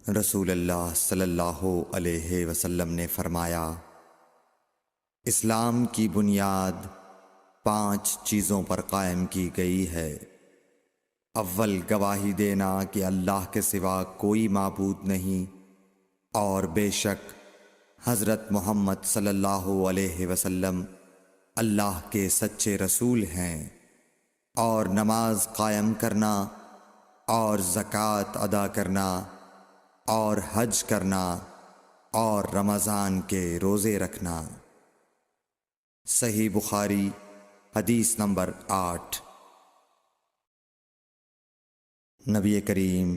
رسول اللہ صلی اللہ علیہ وسلم نے فرمایا، اسلام کی بنیاد 5 چیزوں پر قائم کی گئی ہے۔ اول، گواہی دینا کہ اللہ کے سوا کوئی معبود نہیں اور بے شک حضرت محمد صلی اللہ علیہ وسلم اللہ کے سچے رسول ہیں، اور نماز قائم کرنا اور زکوٰۃ ادا کرنا اور حج کرنا اور رمضان کے روزے رکھنا۔ صحیح بخاری حدیث نمبر 8۔ نبی کریم